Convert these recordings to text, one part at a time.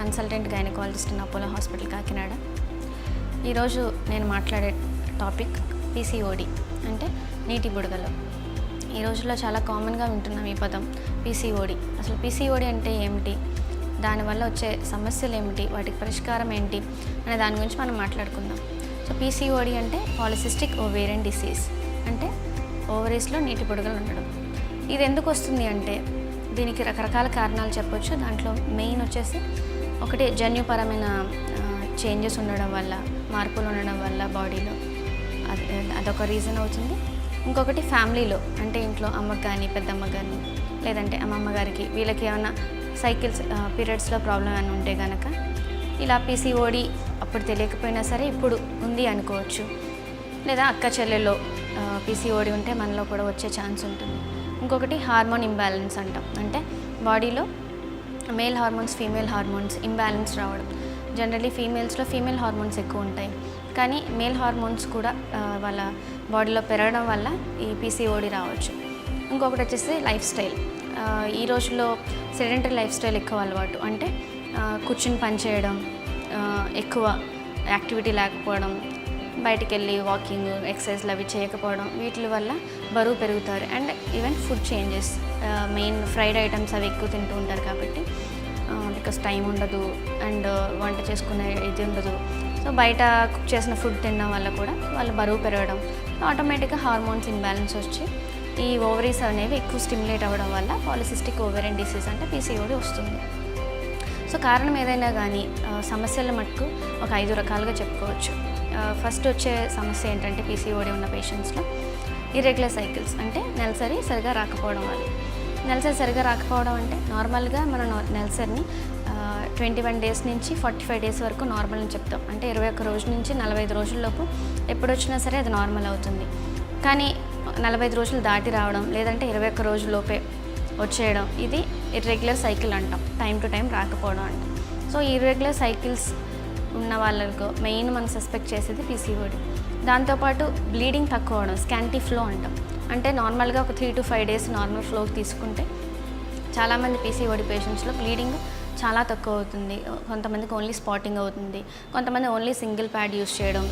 Consultant gynaecologist in Apollo hospital Kakinada. ఈరోజు నేను మాట్లాడే టాపిక్ PCOD అంటే నీటి బుడగలు. ఈ రోజుల్లో చాలా కామన్గా వింటున్నాం ఈ పదం PCOD. అసలు PCOD అంటే ఏమిటి, దానివల్ల వచ్చే సమస్యలు ఏమిటి, వాటికి పరిష్కారం ఏంటి అనే దాని గురించి మనం మాట్లాడుకుందాం. సో PCOD అంటే పాలిసిస్టిక్ ఓవేరియన్ డిసీజ్, అంటే ఓవరీస్లో నీటి బుడగలు ఉండడం. ఇది ఎందుకు వస్తుంది అంటే దీనికి రకరకాల కారణాలు చెప్పొచ్చు. దాంట్లో మెయిన్ వచ్చేసి ఒకటి జన్యుపరమైన చేంజెస్ ఉండడం వల్ల, మార్పులు ఉండడం వల్ల బాడీలో, అదొక రీజన్ అవుతుంది. ఇంకొకటి ఫ్యామిలీలో, అంటే ఇంట్లో అమ్మకి కానీ పెద్దమ్మకి కానీ లేదంటే అమ్మమ్మ గారికి వీళ్ళకి ఏమైనా సైకిల్స్ పీరియడ్స్లో ప్రాబ్లం ఏమైనా ఉంటే కనుక ఇలా PCOD అప్పుడు తెలియకపోయినా సరే ఇప్పుడు ఉంది అనుకోవచ్చు. లేదా అక్క చెల్లెల్లో PCOD ఉంటే మనలో కూడా వచ్చే ఛాన్స్ ఉంటుంది. ఇంకొకటి హార్మోన్ ఇంబ్యాలెన్స్ అంటాం, అంటే బాడీలో male hormones female hormones imbalance రావడం. జనరలీ ఫీమేల్స్లో ఫీమేల్ హార్మోన్స్ ఎక్కువ ఉంటాయి, కానీ మేల్ హార్మోన్స్ కూడా వాళ్ళ బాడీలో పెరగడం వల్ల ఈ PCOD రావచ్చు. ఇంకొకటి వచ్చేసి లైఫ్ స్టైల్. ఈ రోజుల్లో సెడెంటరీ లైఫ్ స్టైల్ ఎక్కువ అలవాటు, అంటే కూర్చుని పని చేయడం, ఎక్కువ యాక్టివిటీ లేకపోవడం, బయటికి వెళ్ళి వాకింగ్ ఎక్సర్సైజ్లు అవి చేయకపోవడం, వీటి వల్ల బరువు పెరుగుతారు. And even food changes, main fried items అవి ఎక్కువ తింటూ ఉంటారు కాబట్టి బికాస్ టైం ఉండదు అండ్ వంట చేసుకునే ఇది ఉండదు. సో బయట కుక్ చేసిన ఫుడ్ తినడం వల్ల కూడా వాళ్ళు బరువు పెరగడం, ఆటోమేటిక్గా హార్మోన్స్ ఇంబ్యాలెన్స్ వచ్చి ఈ ఓవరీస్ అనేవి ఎక్కువ స్టిమ్యులేట్ అవ్వడం వల్ల పాలిసిస్టిక్ ఓవేరియన్ డిసీజ్ అంటే PCOD వస్తుంది. సో కారణం ఏదైనా కానీ సమస్యల మట్టుకు ఒక 5 రకాలుగా చెప్పుకోవచ్చు. ఫస్ట్ వచ్చే సమస్య ఏంటంటే PCOD ఉన్న పేషెంట్స్లో ఇర్రెగ్యులర్ సైకిల్స్, అంటే నెలసరి సరిగా రాకపోవడం వల్ల. నెలసరి సరిగా రాకపోవడం అంటే నార్మల్గా మన నెలసరిని 21 డేస్ నుంచి 45 డేస్ వరకు నార్మల్ అని చెప్తాం. అంటే 21 రోజు నుంచి 45 రోజుల్లోపు ఎప్పుడు వచ్చినా సరే అది నార్మల్ అవుతుంది. కానీ 45 రోజులు దాటి రావడం లేదంటే 21 రోజుల్లోపే వచ్చేయడం, ఇది ఇర్రెగ్యులర్ సైకిల్ అంటాం, టైం టు టైం రాకపోవడం అంటాం. సో ఇర్రెగ్యులర్ సైకిల్స్ ఉన్న వాళ్ళకు మెయిన్ మనం సస్పెక్ట్ చేసేది PCOD. దాంతోపాటు బ్లీడింగ్ తక్కువ అవడం, స్కాంటీ ఫ్లో అంటాం. అంటే నార్మల్గా ఒక 3 to 5 డేస్ నార్మల్ ఫ్లో తీసుకుంటే చాలామంది PCOD పేషెంట్స్లో బ్లీడింగ్ చాలా తక్కువ అవుతుంది. కొంతమందికి ఓన్లీ స్పాటింగ్ అవుతుంది, కొంతమంది ఓన్లీ సింగిల్ ప్యాడ్ యూస్ చేయడం.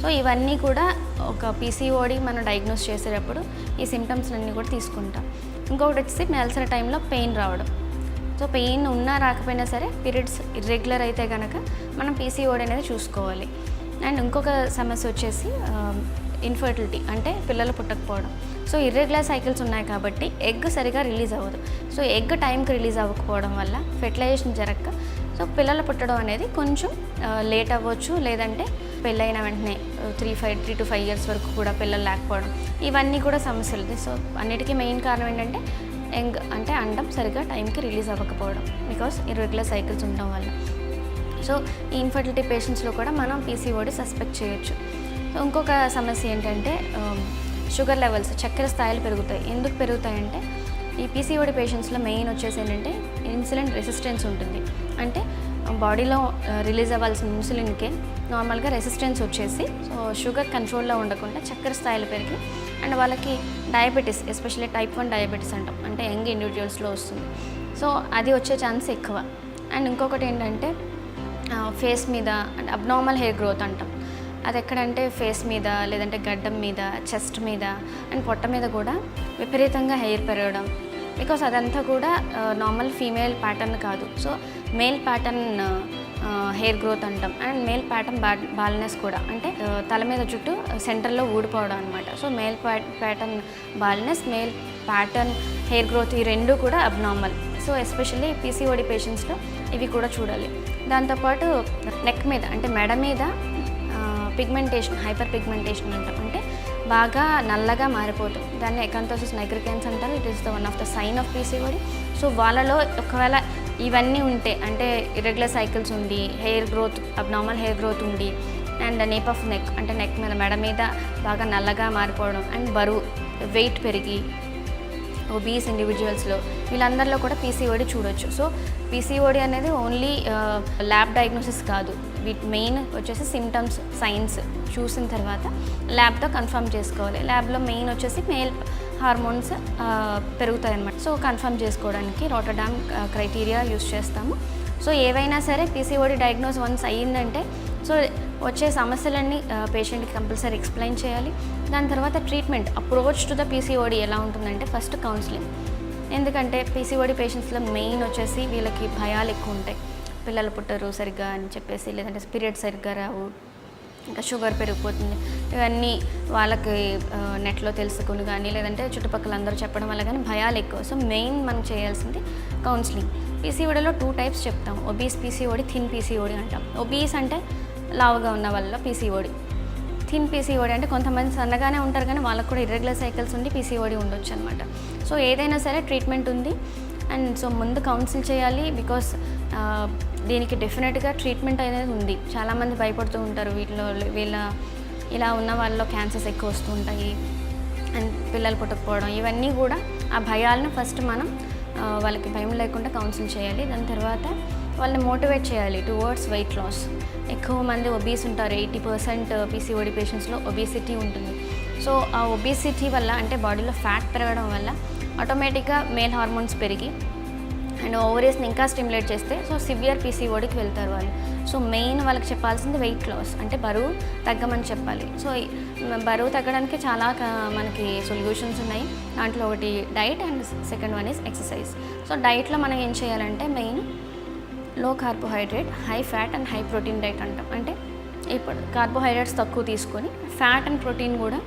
సో ఇవన్నీ కూడా ఒక PCOD మనం డయాగ్నోస్ చేసేటప్పుడు ఈ సిమ్టమ్స్ అన్నీ కూడా తీసుకుంటాం. ఇంకొకటి వచ్చేసి నెలసరి టైంలో పెయిన్ రావడం. సో పెయిన్ ఉన్నా రాకపోయినా సరే పీరియడ్స్ ఇర్రెగ్యులర్ అయితే కనుక మనం PCOD అనేది చూసుకోవాలి. అండ్ ఇంకొక సమస్య వచ్చేసి ఇన్ఫర్టిలిటీ, అంటే పిల్లలు పుట్టకపోవడం. సో ఇర్రెగ్యులర్ సైకిల్స్ ఉన్నాయి కాబట్టి ఎగ్ సరిగా రిలీజ్ అవ్వదు. సో ఎగ్ టైంకి రిలీజ్ అవ్వకపోవడం వల్ల ఫెర్టిలైజేషన్ జరగక సో పిల్లలు పుట్టడం అనేది కొంచెం లేట్ అవ్వచ్చు, లేదంటే పెళ్ళైన వెంటనే 3 to 5 ఇయర్స్ వరకు కూడా పిల్లలు లేకపోవడం, ఇవన్నీ కూడా సమస్యలు. సో అన్నిటికీ మెయిన్ కారణం ఏంటంటే యంగ్, అంటే అండం సరిగ్గా టైంకి రిలీజ్ అవ్వకపోవడం బికాస్ ఇర్రెగ్యులర్ సైకిల్స్ ఉండడం వల్ల. సో ఈ ఇన్ఫర్టిలిటీ పేషెంట్స్లో కూడా మనం PCOD సస్పెక్ట్ చేయొచ్చు. సో ఇంకొక సమస్య ఏంటంటే షుగర్ లెవెల్స్, చక్కెర స్థాయిలు పెరుగుతాయి. ఎందుకు పెరుగుతాయంటే ఈ PCOD పేషెంట్స్లో మెయిన్ వచ్చేసి ఏంటంటే ఇన్సులిన్ రెసిస్టెన్స్ ఉంటుంది. అంటే బాడీలో రిలీజ్ అవ్వాల్సిన ఇన్సులిన్కే నార్మల్గా రెసిస్టెన్స్ వచ్చేసి సో షుగర్ కంట్రోల్లో ఉండకుండా చక్కెర స్థాయిలు పెరిగి అండ్ వాళ్ళకి డయాబెటీస్, ఎస్పెషల్లీ టైప్ 1 డయాబెటీస్ అంటాం, అంటే యంగ్ ఇండివిజువల్స్లో వస్తుంది. సో అది వచ్చే ఛాన్స్ ఎక్కువ. అండ్ ఇంకొకటి ఏంటంటే ఫేస్ మీద అంటే అబ్నార్మల్ హెయిర్ గ్రోత్ అంటాం. అది ఎక్కడంటే ఫేస్ మీద, లేదంటే గడ్డం మీద, చెస్ట్ మీద అండ్ పొట్ట మీద కూడా విపరీతంగా హెయిర్ పెరగడం. బికాస్ అదంతా కూడా నార్మల్ ఫీమేల్ ప్యాటర్న్ కాదు. So male pattern hair growth అంటాం. అండ్ మేల్ ప్యాటర్న్ బాల్నెస్ కూడా, అంటే తల మీద జుట్టు సెంటర్లో ఊడిపోవడం అనమాట. So male pattern baldness, male pattern hair growth, ఈ రెండు కూడా అబ్నార్మల్. సో ఎస్పెషల్లీ PCOD పేషెంట్స్లో ఇవి కూడా చూడాలి. దాంతోపాటు నెక్ మీద, అంటే మెడ మీద పిగ్మెంటేషన్, హైపర్ పిగ్మెంటేషన్ అంటాం, అంటే బాగా నల్లగా మారిపోతుంది. దాన్ని ఎకాంథోసిస్ నైగ్రికెన్స్ అంటారు. It is the one of the sign of PCOD. So వాళ్ళలో ఒకవేళ ఇవన్నీ ఉంటే, అంటే ఇర్రెగ్యులర్ సైకిల్స్ ఉండి, hair growth, abnormal hair growth ఉండి, అండ్ నేప్ ఆఫ్ నెక్, అంటే నెక్ మీద, మెడ మీద బాగా నల్లగా మారిపోవడం, అండ్ బరువు, వెయిట్ పెరిగి ఒబీస్ ఇండివిజువల్స్లో, వీళ్ళందరిలో కూడా PCOD చూడొచ్చు. సో PCOD అనేది ఓన్లీ ల్యాబ్ డయాగ్నోసిస్ కాదు, వీటి మెయిన్ వచ్చేసి సిమ్టమ్స్, సైన్స్ చూసిన తర్వాత ల్యాబ్తో కన్ఫర్మ్ చేసుకోవాలి. ల్యాబ్లో మెయిన్ వచ్చేసి మేల్ హార్మోన్స్ పెరుగుతాయి అన్నమాట. సో కన్ఫర్మ్ చేసుకోవడానికి రోటర్డామ్ క్రైటీరియా యూస్ చేస్తాము. సో ఏవైనా సరే పీసీఓడి డయాగ్నోస్ వన్స్ అయ్యిందంటే సో వచ్చే సమస్యలన్నీ పేషెంట్కి కంపల్సరీ ఎక్స్ప్లెయిన్ చేయాలి. దాని తర్వాత treatment approach to the PCOD ఎలా ఉంటుందంటే ఫస్ట్ కౌన్సిలింగ్. ఎందుకంటే పీసీఓడి పేషెంట్స్లో మెయిన్ వచ్చేసి వీళ్ళకి భయాలు ఎక్కువ ఉంటాయి. పిల్లలు పుట్టరు సరిగ్గా అని చెప్పేసి, లేదంటే పీరియడ్ సరిగ్గా రావు, ఇంకా షుగర్ పెరిగిపోతుంది, ఇవన్నీ వాళ్ళకి నెట్లో తెలుసుకుని కానీ లేదంటే చుట్టుపక్కల అందరూ చెప్పడం వల్ల కానీ భయాలు ఎక్కువ. సో మెయిన్ మనం చేయాల్సింది కౌన్సిలింగ్. పీసీఓడిలో 2 టైప్స్ చెప్తాం, ఒబీస్ పీసీఓడి, థిన్ పీసీఓడి అంటాం. ఒబీస్ అంటే లావుగా ఉన్న వాళ్ళ పీసీఓడి. థిన్ పీసీఓడి అంటే కొంతమంది సన్నగానే ఉంటారు కానీ వాళ్ళకు కూడా ఇర్రెగ్యులర్ సైకిల్స్ ఉండి పీసీఓడి ఉండొచ్చు అనమాట. సో ఏదైనా సరే ట్రీట్మెంట్ ఉంది. అండ్ సో ముందు కౌన్సిల్ చేయాలి, బికాస్ దీనికి డెఫినెట్గా ట్రీట్మెంట్ అనేది ఉంది. చాలామంది భయపడుతూ ఉంటారు, వీళ్ళ ఇలా ఉన్న వాళ్ళలో క్యాన్సర్స్ ఎక్కువ వస్తూ ఉంటాయి అండ్ పిల్లలు పుట్టకపోవడం, ఇవన్నీ కూడా ఆ భయాలను ఫస్ట్ మనం వాళ్ళకి భయం లేకుండా కౌన్సిల్ చేయాలి. దాని తర్వాత వాళ్ళని మోటివేట్ చేయాలి టువర్డ్స్ వెయిట్ లాస్. ఎక్కువ మంది ఒబీస్ ఉంటారు, 80% పీసీఓడి పేషెంట్స్లో ఒబేసిటీ ఉంటుంది. సో ఆ ఒబేసిటీ వల్ల అంటే బాడీలో ఫ్యాట్ పెరగడం వల్ల ఆటోమేటిక్గా మేల్ హార్మోన్స్ పెరిగి అండ్ ఓవరీస్ని ఇంకా స్టిమ్యులేట్ చేస్తే సో సివియర్ పీసీఓడికి వెళ్తారు వాళ్ళు. సో మెయిన్ వాళ్ళకి చెప్పాల్సింది వెయిట్ లాస్, అంటే బరువు తగ్గమని చెప్పాలి. సో బరువు తగ్గడానికి చాలా మనకి సొల్యూషన్స్ ఉన్నాయి. దాంట్లో ఒకటి diet and second one is exercise. So డైట్లో మనం ఏం చేయాలంటే మెయిన్ లో carbohydrate, high fat and high protein diet అంటాం. అంటే ఇప్పుడు కార్బోహైడ్రేట్స్ తక్కువ తీసుకొని ఫ్యాట్ అండ్ ప్రోటీన్ కూడా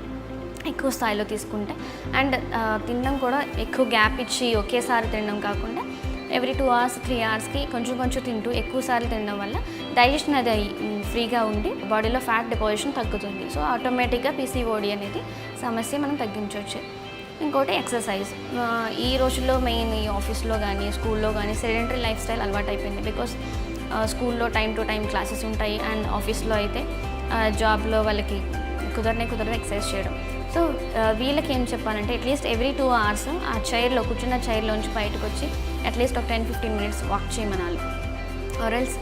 ఎక్కువ స్థాయిలో తీసుకుంటే అండ్ తినడం కూడా ఎక్కువ గ్యాప్ ఇచ్చి ఒకేసారి తినడం కాకుండా ఎవ్రీ 2 hours 3 hoursకి కొంచెం కొంచెం తింటూ ఎక్కువసార్లు తినడం వల్ల డైజెషన్ అది ఫ్రీగా ఉండి బాడీలో ఫ్యాట్ డిపాజిషన్ తగ్గుతుంది. సో ఆటోమేటిక్గా పీసీఓడి అనేది సమస్య మనం తగ్గించవచ్చు. ఇంకోటి ఎక్సర్సైజ్. ఈ రోజుల్లో మెయిన్ ఈ ఆఫీస్లో కానీ స్కూల్లో కానీ సెడెంటరీ లైఫ్ స్టైల్ అలవాటు అయిపోయింది. బికాస్ స్కూల్లో టైం టు టైం క్లాసెస్ ఉంటాయి అండ్ ఆఫీస్లో అయితే జాబ్లో వాళ్ళకి కుదరదు ఎక్సర్సైజ్ చేయడం. సో వీళ్ళకి ఏం చెప్పాలంటే అట్లీస్ట్ ఎవ్రీ 2 hours ఆ చైర్లో కూర్చున్న చైర్లోంచి బయటకు వచ్చి అట్లీస్ట్ ఒక 10-15 minutes వాక్ చేయమనాలి. ఆర్ఎల్స్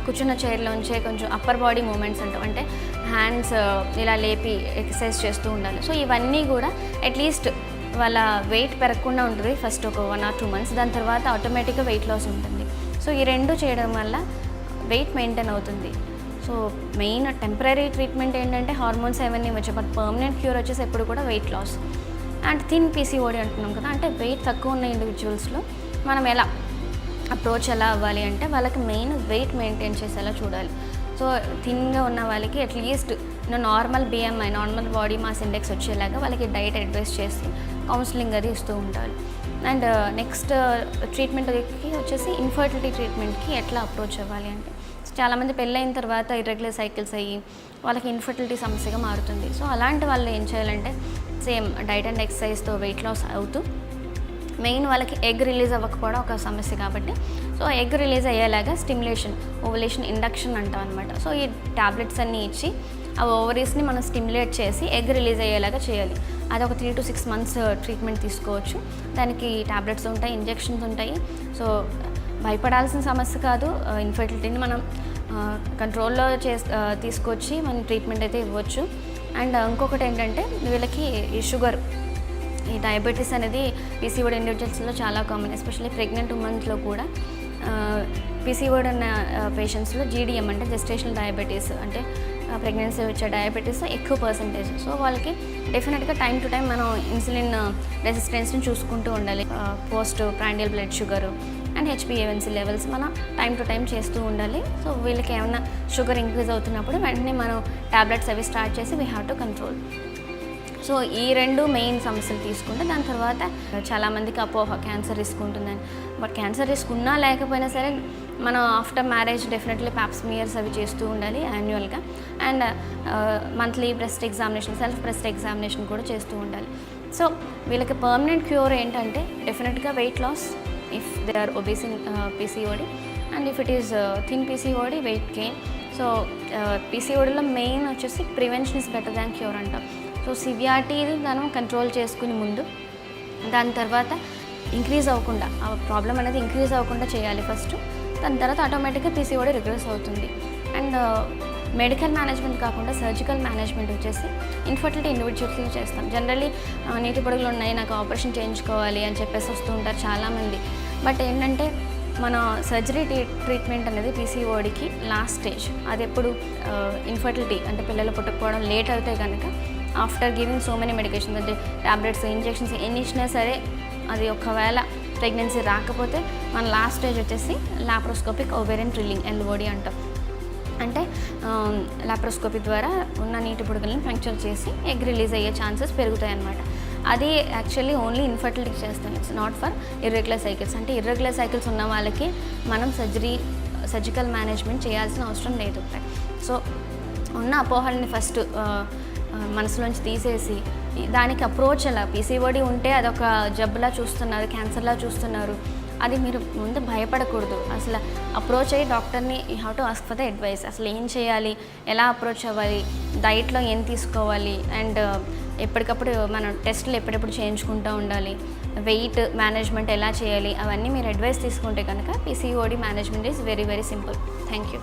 కూర్చున్న చైర్లోంచే కొంచెం అప్పర్ బాడీ మూమెంట్స్ అంటాం, అంటే హ్యాండ్స్ ఇలా లేపి ఎక్సర్సైజ్ చేస్తూ ఉండాలి. సో ఇవన్నీ కూడా అట్లీస్ట్ వాళ్ళ వెయిట్ పెరగకుండా ఉంటుంది ఫస్ట్ ఒక 1 or 2 months. దాని తర్వాత ఆటోమేటిక్గా వెయిట్ లాస్ ఉంటుంది. సో ఈ రెండు చేయడం వల్ల వెయిట్ మెయింటైన్ అవుతుంది. సో మెయిన్ టెంపరీ ట్రీట్మెంట్ ఏంటంటే హార్మోన్స్ అవన్నీ వచ్చాయి, బట్ పర్మనెంట్ క్యూర్ వచ్చేసి ఎప్పుడు కూడా weight loss. And thin PCOD అంటున్నాం కదా, అంటే వెయిట్ తక్కువ ఉన్న ఇండివిజువల్స్లో మనం ఎలా అప్రోచ్ ఎలా అవ్వాలి అంటే వాళ్ళకి మెయిన్ వెయిట్ మెయింటైన్ చేసేలా చూడాలి. సో థిన్గా ఉన్న వాళ్ళకి at least normal BMI, normal body mass index వచ్చేలాగా వాళ్ళకి డైట్ అడ్వైస్ చేసి కౌన్సిలింగ్ అది ఇస్తూ ఉంటారు. అండ్ నెక్స్ట్ ట్రీట్మెంట్కి వచ్చేసి ఇన్ఫర్టిలిటీ ట్రీట్మెంట్కి ఎట్లా అప్రోచ్ అవ్వాలి అంటే చాలామంది పెళ్ళైన తర్వాత ఇర్రెగ్యులర్ సైకిల్స్ అయ్యి వాళ్ళకి ఇన్ఫర్టిలిటీ సమస్యగా మారుతుంది. సో అలాంటి వాళ్ళు ఏం చేయాలంటే సేమ్ డైట్ అండ్ ఎక్సర్సైజ్తో వెయిట్ లాస్ అవుతూ మెయిన్ వాళ్ళకి ఎగ్ రిలీజ్ అవ్వకపోవడం ఒక సమస్య కాబట్టి సో ఎగ్ రిలీజ్ అయ్యేలాగా స్టిమ్యులేషన్, ఓవులేషన్ ఇండక్షన్ అంటాం అనమాట. సో ఈ ట్యాబ్లెట్స్ అన్నీ ఇచ్చి ఆ ఓవరీస్ని మనం స్టిమ్యులేట్ చేసి ఎగ్ రిలీజ్ అయ్యేలాగా చేయాలి. అది ఒక 3 to 6 months ట్రీట్మెంట్ తీసుకోవచ్చు. దానికి ట్యాబ్లెట్స్ ఉంటాయి, ఇంజెక్షన్స్ ఉంటాయి. సో భయపడాల్సిన సమస్య కాదు. ఇన్ఫర్టిలిటీని మనం కంట్రోల్లో తీసుకొచ్చి మనం ట్రీట్మెంట్ అయితే ఇవ్వచ్చు. అండ్ ఇంకొకటి ఏంటంటే వీళ్ళకి ఈ షుగర్, ఈ డయాబెటీస్ అనేది పీసీఓడి ఇండివిజువల్స్లో చాలా కామన్. ఎస్పెషల్లీ ప్రెగ్నెంట్ ఉమెన్స్లో కూడా పీసీఓడి ఉన్న పేషెంట్స్లో GDM అంటే జెస్టేషనల్ డయాబెటీస్, అంటే ప్రెగ్నెన్సీ వచ్చే డయాబెటీస్ ఎక్కువ పర్సంటేజ్. సో వాళ్ళకి డెఫినెట్గా టైం టు టైం మనం ఇన్సులిన్ రెసిస్టెన్స్ని చూసుకుంటూ ఉండాలి. Post prandial blood sugar and HbA1c levels మనం టైం టు టైం చేస్తూ ఉండాలి. సో వీళ్ళకి ఏమైనా షుగర్ ఇంక్రీజ్ అవుతున్నప్పుడు వెంటనే మనం ట్యాబ్లెట్స్ అవి స్టార్ట్ చేసి we have to control. So ఈ 2 మెయిన్ సమస్యలు తీసుకుంటే దాని తర్వాత చాలామందికి అపోహ క్యాన్సర్ రిస్క్ ఉంటుందని. బట్ క్యాన్సర్ రిస్క్ ఉన్నా లేకపోయినా సరే మనం ఆఫ్టర్ మ్యారేజ్ డెఫినెట్లీ ప్యాప్స్మియర్స్ అవి చేస్తూ ఉండాలి యాన్యువల్గా. And monthly breast examination, self breast examination కూడా చేస్తూ ఉండాలి. సో వీళ్ళకి పర్మనెంట్ క్యూర్ ఏంటంటే డెఫినెట్గా weight loss if they are obese in PCOD, and if it is thin PCOD weight gain. So PCODలో మెయిన్ వచ్చేసి prevention is better than cure అంటాం. So సివియారిటీని మనం కంట్రోల్ చేసుకుని ముందు, దాని తర్వాత ఇంక్రీజ్ అవ్వకుండా, ఆ ప్రాబ్లం అనేది ఇంక్రీజ్ అవ్వకుండా చేయాలి ఫస్ట్. దాని తర్వాత ఆటోమేటిక్గా PCOD రిగ్రెస్ అవుతుంది. అండ్ మెడికల్ మేనేజ్మెంట్ కాకుండా సర్జికల్ మేనేజ్మెంట్ వచ్చేసి ఇన్ఫర్టిలిటీ ఇండివిజువల్స్లో చేస్తాం. జనరల్లీ నీటి పొడుగులు ఉన్నాయి, నాకు ఆపరేషన్ చేయించుకోవాలి అని చెప్పేసి వస్తూ ఉంటారు చాలామంది. బట్ ఏంటంటే మన సర్జరీ ట్రీట్మెంట్ అనేది పీసీఓడికి లాస్ట్ స్టేజ్. అది ఎప్పుడు ఇన్ఫర్టిలిటీ అంటే పిల్లలు పుట్టకపోవడం లేట్ అవుతే కనుక after giving so many medications అంటే ట్యాబ్లెట్స్, ఇంజెక్షన్స్ ఎన్ని ఇచ్చినా సరే అది ఒకవేళ ప్రెగ్నెన్సీ రాకపోతే మన లాస్ట్ స్టేజ్ వచ్చేసి లాప్రోస్కోపిక్ ఓవేరియన్ డ్రిల్లింగ్ LOD అంటాం. అంటే లాప్రోస్కోపీ ద్వారా ఉన్న నీటి బుడగలను పంక్చర్ చేసి ఎగ్ రిలీజ్ అయ్యే ఛాన్సెస్ పెరుగుతాయి అన్నమాట. అది యాక్చువల్లీ ఓన్లీ ఇన్ఫర్టిలిటీకి చేస్తాం. It's not for irregular cycles. అంటే ఇర్రెగ్యులర్ సైకిల్స్ ఉన్న వాళ్ళకి మనం సర్జికల్ మేనేజ్మెంట్ చేయాల్సిన అవసరం లేదు. సో ఉన్న అపోహల్ని ఫస్ట్ మనసులోంచి తీసేసి దానికి అప్రోచ్ ఎలా, PCOD ఉంటే అదొక జబ్బులా చూస్తున్నారు, క్యాన్సర్లా చూస్తున్నారు, అది మీరు ముందు భయపడకూడదు. అసలు అప్రోచ్ అయ్యి డాక్టర్ని you have to ask for the advice. అసలు ఏం చేయాలి, ఎలా అప్రోచ్ అవ్వాలి, డైట్లో ఏం తీసుకోవాలి, అండ్ ఎప్పటికప్పుడు మనం టెస్టులు ఎప్పుడెప్పుడు చేయించుకుంటూ ఉండాలి, వెయిట్ మేనేజ్మెంట్ ఎలా చేయాలి, అవన్నీ మీరు అడ్వైస్ తీసుకుంటే కనుక PCOD management is very very simple. Thank you.